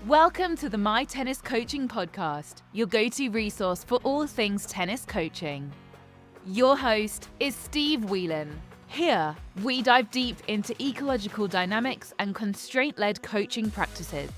Welcome to the My Tennis Coaching Podcast, your go-to resource for all things tennis coaching. Your host is Steve Whelan. Here, we dive deep into ecological dynamics and constraint-led coaching practices.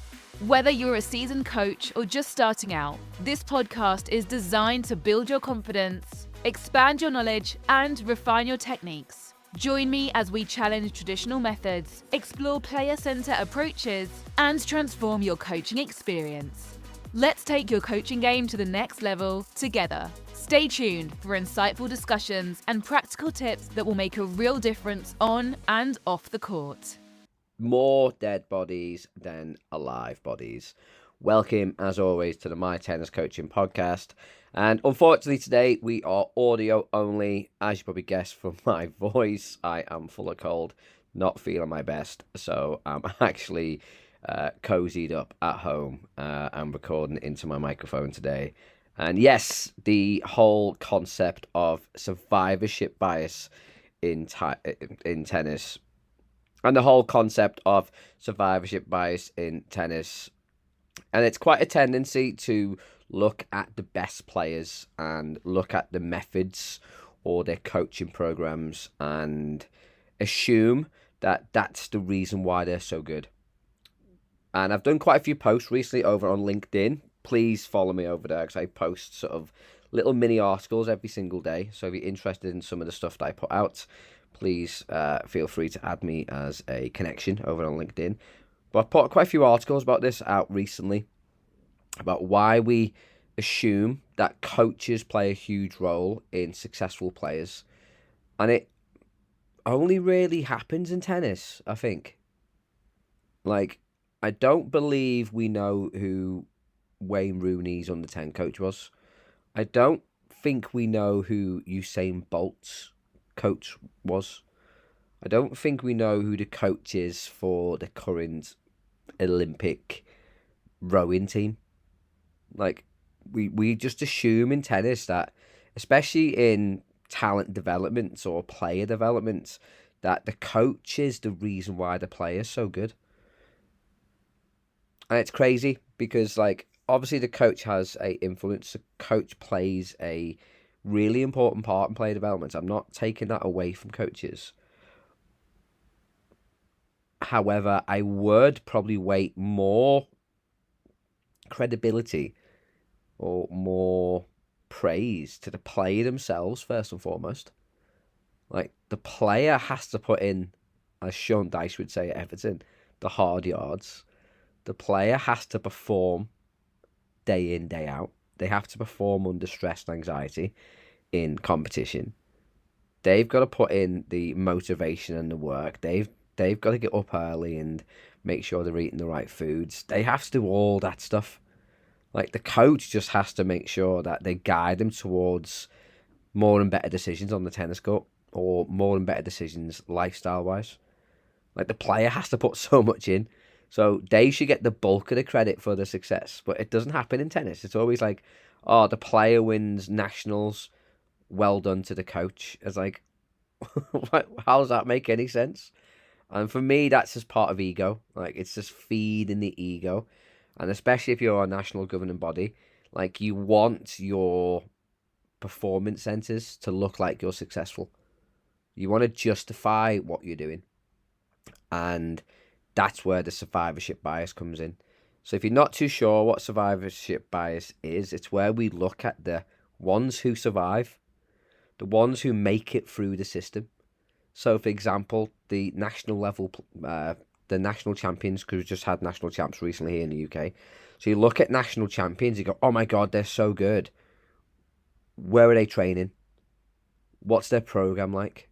Whether you're a seasoned coach or just starting out, this podcast is designed to build your confidence, expand your knowledge, and refine your techniques. Join me as we challenge traditional methods, explore player-centered approaches, and transform your coaching experience. Let's take your coaching game to the next level together. Stay tuned for insightful discussions and practical tips that will make a real difference on and off the court. More dead bodies than alive bodies. Welcome, as always, to the My Tennis Coaching Podcast. And unfortunately, today we are audio only. As you probably guessed from my voice, I am full of cold, not feeling my best. So I'm actually cozied up at home. I'm recording into my microphone today. And yes, the whole concept of survivorship bias in tennis, and the whole concept of survivorship bias in tennis. And it's quite a tendency to look at the best players and look at the methods or their coaching programs and assume that that's the reason why they're so good. And I've done quite a few posts recently over on LinkedIn. Please follow me over there because I post sort of little mini articles every single day. So if you're interested in some of the stuff that I put out, please feel free to add me as a connection over on LinkedIn. But I've put quite a few articles about this out recently, about why we assume that coaches play a huge role in successful players. And it only really happens in tennis, I think. Like, I don't believe we know who Wayne Rooney's under 10 coach was. I don't think we know who Usain Bolt's coach was. I don't think we know who the coach is for the current Olympic rowing team. Like, we just assume in tennis that, especially in talent developments or player developments, that the coach is the reason why the player is so good. And it's crazy because, like, obviously the coach has a influence. The coach plays a really important part in player development. I'm not taking that away from coaches. However, I would probably weight more credibility or more praise to the player themselves first and foremost. Like, the player has to put in, as Sean Dyche would say at Everton, the hard yards. The player has to perform day in, day out. They have to perform under stress and anxiety in competition. They've got to put in the motivation and the work. They've got to get up early and make sure they're eating the right foods. They have to do all that stuff. Like, the coach just has to make sure that they guide them towards more and better decisions on the tennis court, or more and better decisions lifestyle-wise. Like, the player has to put so much in. So they should get the bulk of the credit for the success. But it doesn't happen in tennis. It's always like, oh, the player wins nationals. Well done to the coach. It's like, how does that make any sense? And for me, that's just part of ego. Like, it's just feeding the ego. And especially if you're a national governing body, like, you want your performance centres to look like you're successful. You want to justify what you're doing. And that's where the survivorship bias comes in. So if you're not too sure what survivorship bias is, it's where we look at the ones who survive, the ones who make it through the system. So, for example, the national level, the national champions, because we just had national champs recently here in the UK. So you look at national champions, you go, oh my God, they're so good. Where are they training? What's their program like?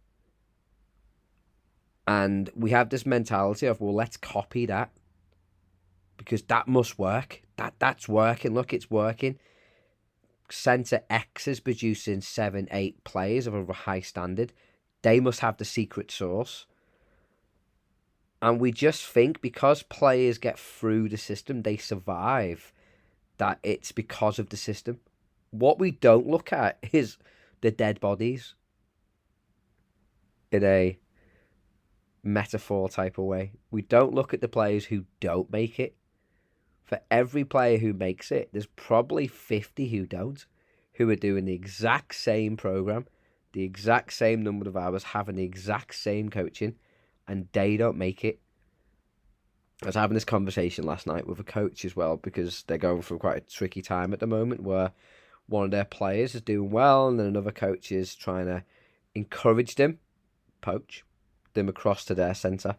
And we have this mentality of, well, let's copy that because that must work. That's working. Look, it's working. Centre X is producing 7, 8 players of a high standard. They must have the secret sauce. And we just think because players get through the system, they survive, that it's because of the system. What we don't look at is the dead bodies in a metaphor type of way. We don't look at the players who don't make it. For every player who makes it, there's probably 50 who don't, who are doing the exact same program, the exact same number of hours, having the exact same coaching, and they don't make it. I was having this conversation last night with a coach as well, because they're going through quite a tricky time at the moment where one of their players is doing well and then another coach is trying to encourage them, poach them across to their centre.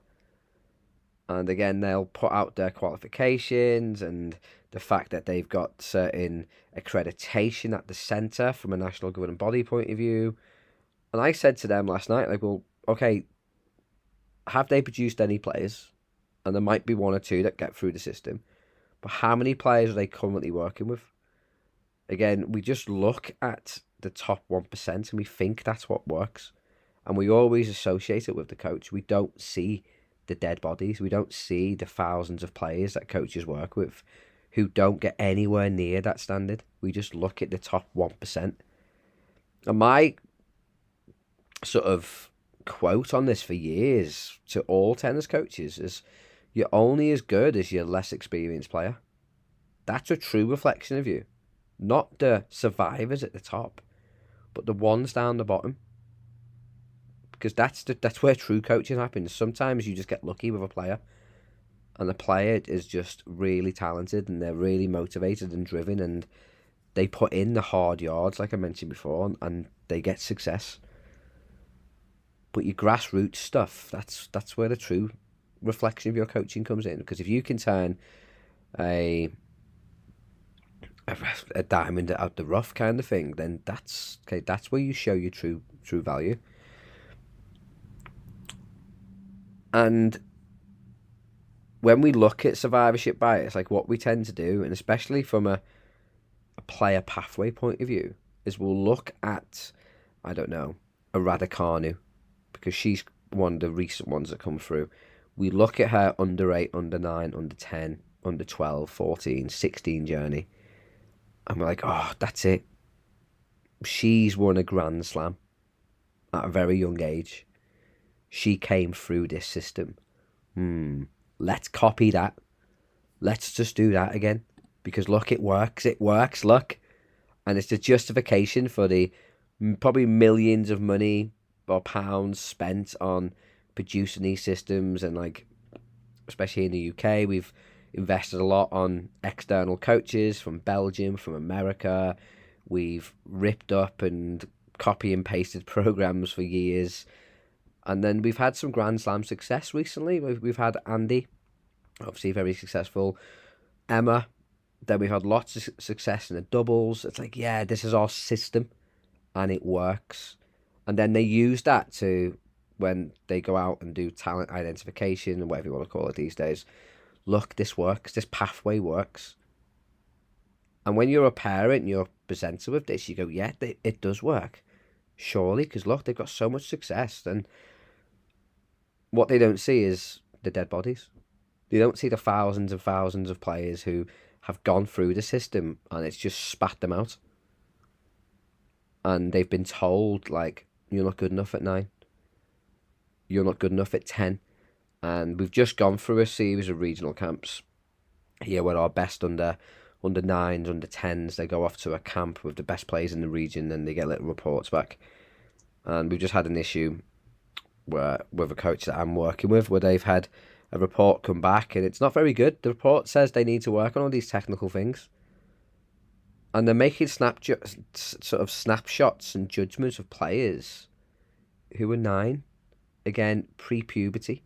And again, they'll put out their qualifications and the fact that they've got certain accreditation at the centre from a national governing body point of view. And I said to them last night, like, well, okay, have they produced any players? And there might be one or two that get through the system. But how many players are they currently working with? Again, we just look at the top 1% and we think that's what works. And we always associate it with the coach. We don't see the dead bodies. We don't see the thousands of players that coaches work with who don't get anywhere near that standard. We just look at the top 1%. And my sort of quote on this for years to all tennis coaches is, you're only as good as your less experienced player. That's a true reflection of you. Not the survivors at the top, but the ones down the bottom. Because that's where true coaching happens. Sometimes you just get lucky with a player, and the player is just really talented, and they're really motivated and driven, and they put in the hard yards, like I mentioned before, and they get success. But your grassroots stuff, that's where the true reflection of your coaching comes in. Because if you can turn a diamond out the rough kind of thing, then that's where you show your true value. And when we look at survivorship bias, like what we tend to do, and especially from a player pathway point of view, is we'll look at, I don't know, a Raducanu, because she's one of the recent ones that come through. We look at her under 8, under 9, under 10, under 12, 14, 16 journey, and we're like, oh, that's it. She's won a Grand Slam at a very young age. She came through this system. Let's copy that. Let's just do that again. Because look, it works. It works, look. And it's the justification for the probably millions of money or pounds spent on producing these systems. And like, especially in the UK, we've invested a lot on external coaches from Belgium, from America. We've ripped up and copy and pasted programs for years. And then we've had some Grand Slam success recently. We've had Andy, obviously very successful. Emma, then we've had lots of success in the doubles. It's like, yeah, this is our system and it works. And then they use that to, when they go out and do talent identification and whatever you want to call it these days, look, this works, this pathway works. And when you're a parent, you're presented with this, you go, yeah, it does work. Surely, because look, they've got so much success. And what they don't see is the dead bodies. They don't see the thousands and thousands of players who have gone through the system and it's just spat them out. And they've been told, like, you're not good enough at 9. You're not good enough at 10. And we've just gone through a series of regional camps here where our best under 9s, under 10s, they go off to a camp with the best players in the region and they get little reports back. And we've just had an issue with a coach that I'm working with where they've had a report come back and it's not very good. The report says they need to work on all these technical things. And they're making sort of snapshots and judgments of players who are 9, again, pre-puberty.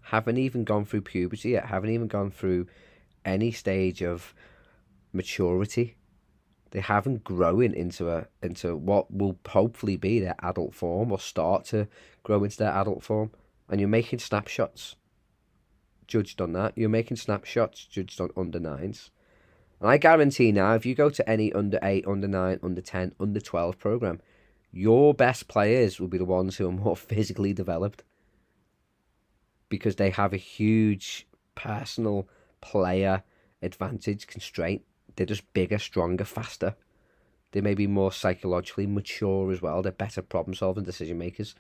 Haven't even gone through puberty yet, haven't even gone through any stage of maturity. They haven't grown into what will hopefully be their adult form or start to grow into their adult form. And you're making snapshots judged on that. You're making snapshots judged on under 9s. And I guarantee now, if you go to any under 8, under 9, under 10, under 12 program, your best players will be the ones who are more physically developed because they have a huge personal player advantage constraint. They're just bigger, stronger, faster. They may be more psychologically mature as well. They're better problem solving decision makers.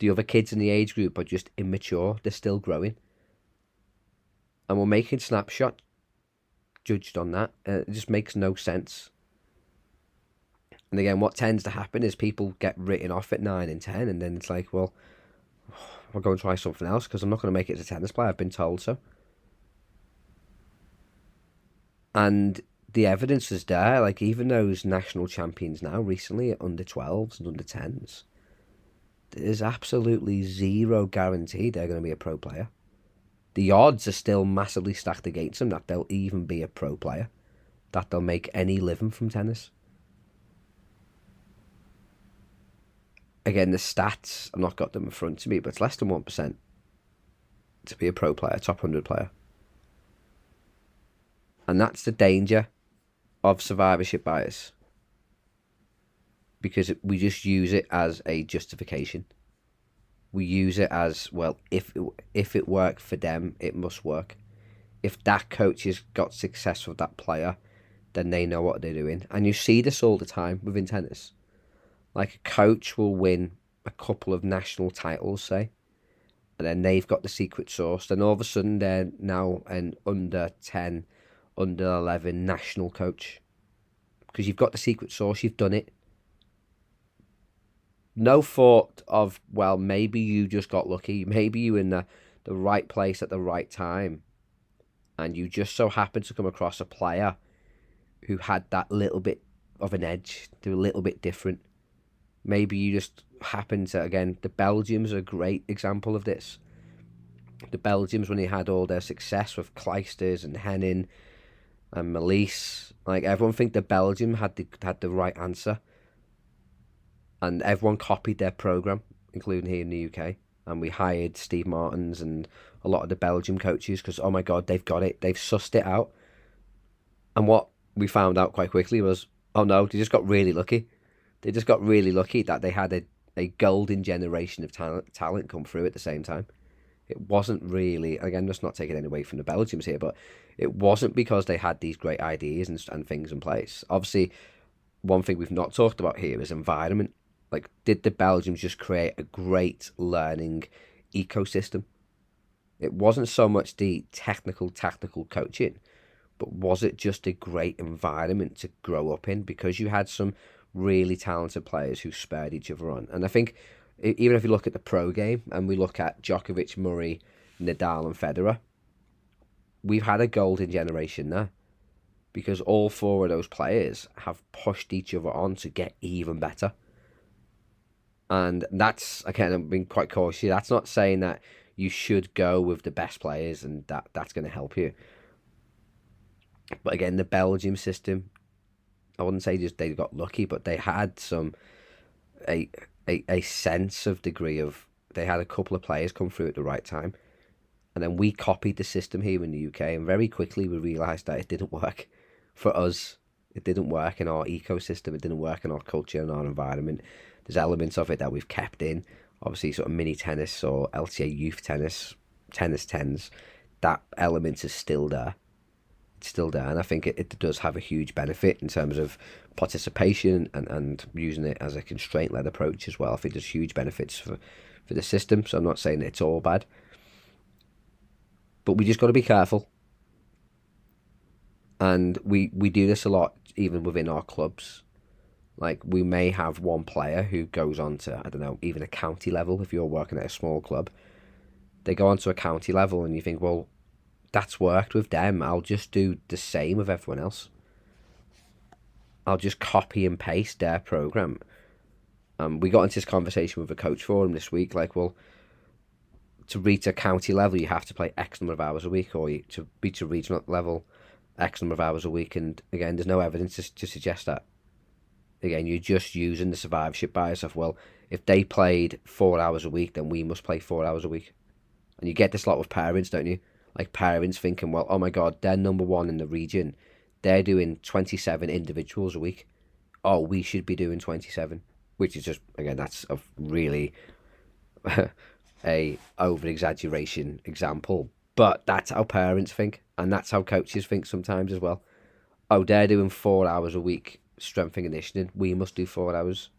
The other kids in the age group are just immature. They're still growing. And we're making snapshot judged on that. It just makes no sense. And again, what tends to happen is people get written off at 9 and 10, and then it's like, well, I'll go and try something else because I'm not going to make it as a tennis player. I've been told so. And the evidence is there. Like, even those national champions now recently at under 12s and under 10s, there's absolutely zero guarantee they're going to be a pro player. The odds are still massively stacked against them that they'll even be a pro player, that they'll make any living from tennis. Again, the stats, I've not got them in front of me, but it's less than 1% to be a pro player, top 100 player. And that's the danger of survivorship bias, because we just use it as a justification. We use it as, well, if it worked for them, it must work. If that coach has got success with that player, then they know what they're doing. And you see this all the time within tennis. Like, a coach will win a couple of national titles, say, and then they've got the secret sauce. Then all of a sudden they're now an under 10, under 11 national coach. Because you've got the secret sauce, you've done it. No thought of, well, maybe you just got lucky. Maybe you were in the right place at the right time, and you just so happened to come across a player who had that little bit of an edge. They were a little bit different. Maybe you just happened to, again, the Belgians are a great example of this. The Belgians, when they had all their success with Kleisters and Hennin and Melis, like, everyone think the Belgium had the right answer. And everyone copied their program, including here in the UK. And we hired Steve Martins and a lot of the Belgium coaches because, oh my God, they've got it. They've sussed it out. And what we found out quite quickly was, oh no, they just got really lucky. They just got really lucky that they had a golden generation of talent come through at the same time. It wasn't really, again, just not taking any away from the Belgians here, but it wasn't because they had these great ideas and things in place. Obviously, one thing we've not talked about here is environment. Like, did the Belgians just create a great learning ecosystem? It wasn't so much the tactical coaching, but was it just a great environment to grow up in? Because you had some really talented players who spurred each other on. And I think even if you look at the pro game and we look at Djokovic, Murray, Nadal and Federer, we've had a golden generation there. Because all four of those players have pushed each other on to get even better. And that's, again, I'm being quite cautious. That's not saying that you should go with the best players and that's going to help you. But again, the Belgium system, I wouldn't say just they got lucky, but they had a sense of degree of, they had a couple of players come through at the right time. And then we copied the system here in the UK, and very quickly we realised that it didn't work for us. It didn't work in our ecosystem. It didn't work in our culture and our environment. There's elements of it that we've kept in, obviously sort of mini tennis or LTA youth tennis, tennis tens. That element is still there. It's still there, and I think it does have a huge benefit in terms of participation and using it as a constraint-led approach as well. I think there's huge benefits for the system, so I'm not saying that it's all bad. But we just got to be careful. And we do this a lot even within our clubs. Like, we may have one player who goes on to, I don't know, even a county level. If you're working at a small club, they go on to a county level and you think, well, that's worked with them. I'll just do the same with everyone else. I'll just copy and paste their program. We got into this conversation with a coach forum this week. Like, well, to reach a county level, you have to play X number of hours a week, or to reach a regional level, X number of hours a week. And again, there's no evidence to suggest that. Again, you're just using the survivorship bias of, well, if they played 4 hours a week, then we must play 4 hours a week. And you get this a lot with parents, don't you? Like, parents thinking, well, oh my God, they're number one in the region. They're doing 27 individuals a week. Oh, we should be doing 27. Which is just, again, that's a really a over-exaggeration example. But that's how parents think. And that's how coaches think sometimes as well. Oh, they're doing 4 hours a week strength and conditioning. We must do 4 hours.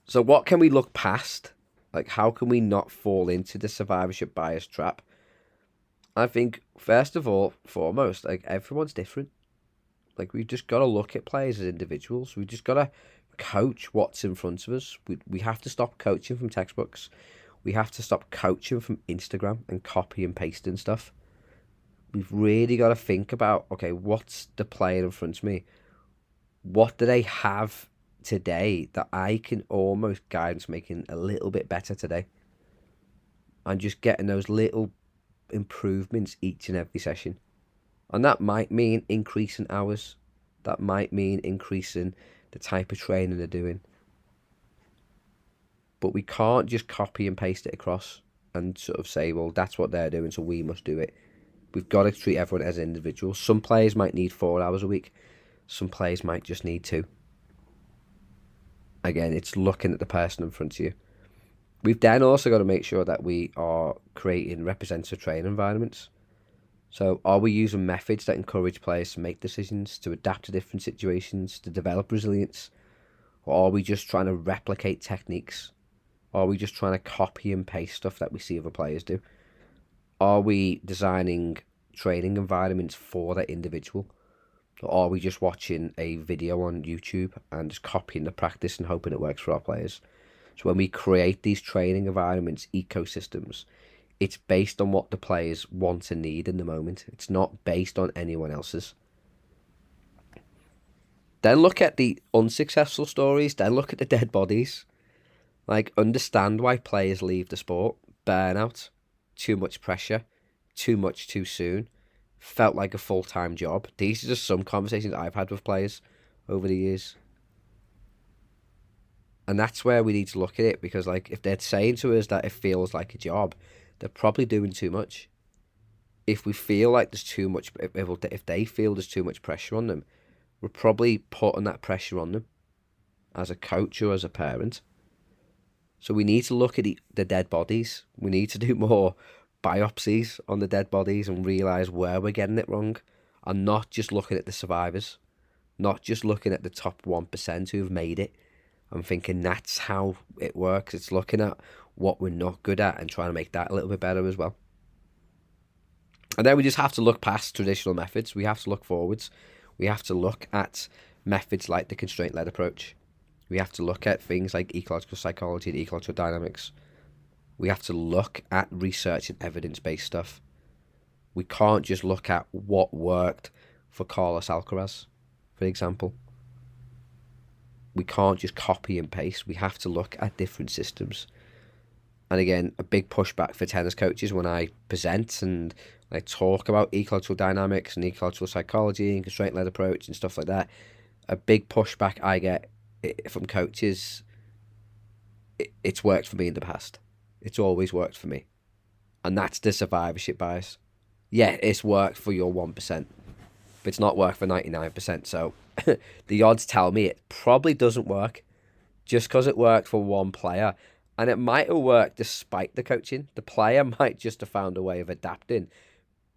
So what can we look past? Like, how can we not fall into the survivorship bias trap? I think, first of all, foremost, like, everyone's different. Like, we've just got to look at players as individuals. We just got to coach what's in front of us. We have to stop coaching from textbooks. We have to stop coaching from Instagram and copy and pasting stuff. We've really got to think about, okay, what's the player in front of me? What do they have today that I can almost guide them to making a little bit better today? And just getting those little improvements each and every session. And that might mean increasing hours. That might mean increasing the type of training they're doing. But we can't just copy and paste it across and sort of say, well, that's what they're doing, so we must do it. We've got to treat everyone as individuals. Some players might need 4 hours a week. Some players might just need 2. Again, it's looking at the person in front of you. We've then also got to make sure that we are creating representative training environments. So are we using methods that encourage players to make decisions, to adapt to different situations, to develop resilience? Or are we just trying to replicate techniques? Are we just trying to copy and paste stuff that we see other players do? Are we designing training environments for that individual? Or are we just watching a video on YouTube and just copying the practice and hoping it works for our players? So when we create these training environments, ecosystems, it's based on what the players want and need in the moment. It's not based on anyone else's. Then look at the unsuccessful stories. Then look at the dead bodies. Like, understand why players leave the sport. Burnout, too much pressure, too much too soon, felt like a full-time job. These are just some conversations I've had with players over the years. And that's where we need to look at it, because, like, if they're saying to us that it feels like a job, they're probably doing too much. If we feel like there's too much, if they feel there's too much pressure on them, we're probably putting that pressure on them as a coach or as a parent. So we need to look at the dead bodies. We need to do more biopsies on the dead bodies and realise where we're getting it wrong, and not just looking at the survivors, not just looking at the top 1% who've made it and thinking that's how it works. It's looking at what we're not good at and trying to make that a little bit better as well. And then we just have to look past traditional methods. We have to look forwards. We have to look at methods like the constraint-led approach. We have to look at things like ecological psychology and ecological dynamics. We have to look at research and evidence-based stuff. We can't just look at what worked for Carlos Alcaraz, for example. We can't just copy and paste. We have to look at different systems. And again, a big pushback for tennis coaches when I present and I talk about ecological dynamics and ecological psychology and constraint-led approach and stuff like that. A big pushback I get from coaches, it's worked for me in the past. It's always worked for me. And that's the survivorship bias. Yeah, it's worked for your 1%, but it's not worked for 99%. So the odds tell me it probably doesn't work just because it worked for one player. And it might have worked despite the coaching. The player might just have found a way of adapting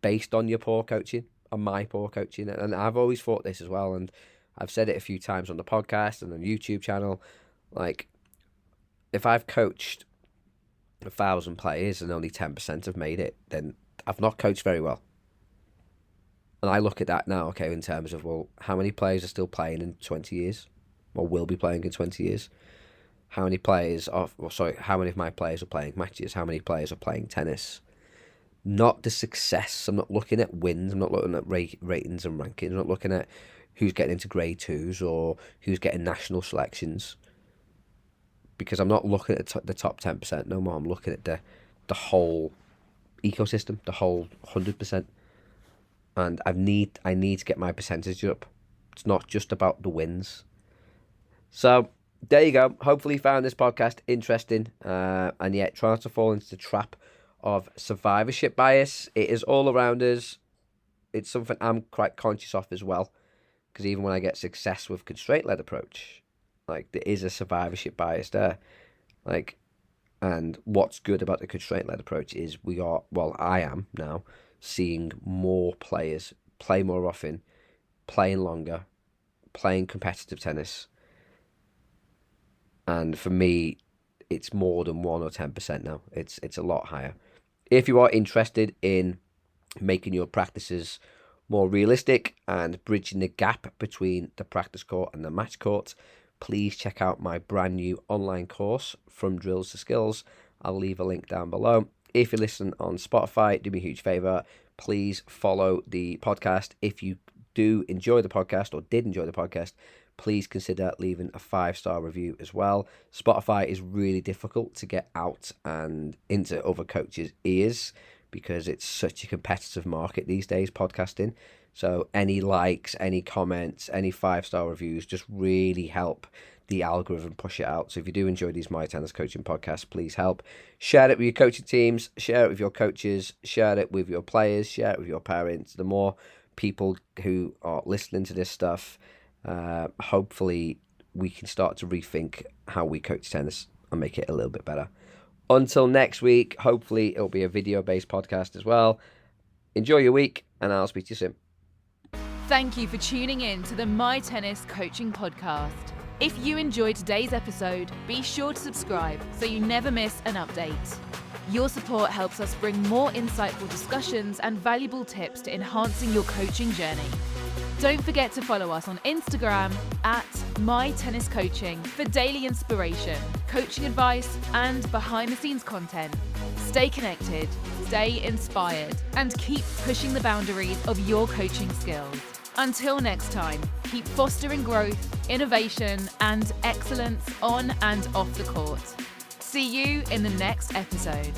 based on your poor coaching and my poor coaching. And I've always thought this as well. And I've said it a few times on the podcast and on the YouTube channel. Like, if I've coached 1,000 players and only 10% have made it, then I've not coached very well. And I look at that now, okay, in terms of, well, how many players are still playing in 20 years? Or will be playing in 20 years? How many how many of my players are playing matches? How many players are playing tennis? Not the success. I'm not looking at wins. I'm not looking at ratings and rankings. I'm not looking at who's getting into grade 2s or who's getting national selections. Because I'm not looking at the top 10% no more. I'm looking at the whole ecosystem, the whole 100%. And I need to get my percentage up. It's not just about the wins. So there you go. Hopefully you found this podcast interesting. And yet try not to fall into the trap of survivorship bias. It is all around us. It's something I'm quite conscious of as well. Because even when I get success with constraint-led approach, like, there is a survivorship bias there. Like, and what's good about the constraint-led approach is I am now seeing more players play more often, playing longer, playing competitive tennis. And for me, it's more than 1 or 10% now. It's a lot higher. If you are interested in making your practices more realistic and bridging the gap between the practice court and the match court, please check out my brand new online course, From Drills to Skills. I'll leave a link down below. If you listen on Spotify, do me a huge favor. Please follow the podcast. If you do enjoy the podcast or did enjoy the podcast, please consider leaving a 5-star review as well. Spotify is really difficult to get out and into other coaches' ears because it's such a competitive market these days, podcasting. So any likes, any comments, any 5-star reviews just really help the algorithm push it out. So if you do enjoy these My Tennis Coaching podcasts, please help. Share it with your coaching teams, share it with your coaches, share it with your players, share it with your parents. The more people who are listening to this stuff, hopefully we can start to rethink how we coach tennis and make it a little bit better. Until next week, hopefully it'll be a video-based podcast as well. Enjoy your week, and I'll speak to you soon. Thank you for tuning in to the My Tennis Coaching Podcast. If you enjoyed today's episode, be sure to subscribe so you never miss an update. Your support helps us bring more insightful discussions and valuable tips to enhancing your coaching journey. Don't forget to follow us on Instagram at MyTennisCoaching for daily inspiration, coaching advice, and behind-the-scenes content. Stay connected, stay inspired, and keep pushing the boundaries of your coaching skills. Until next time, keep fostering growth, innovation, and excellence on and off the court. See you in the next episode.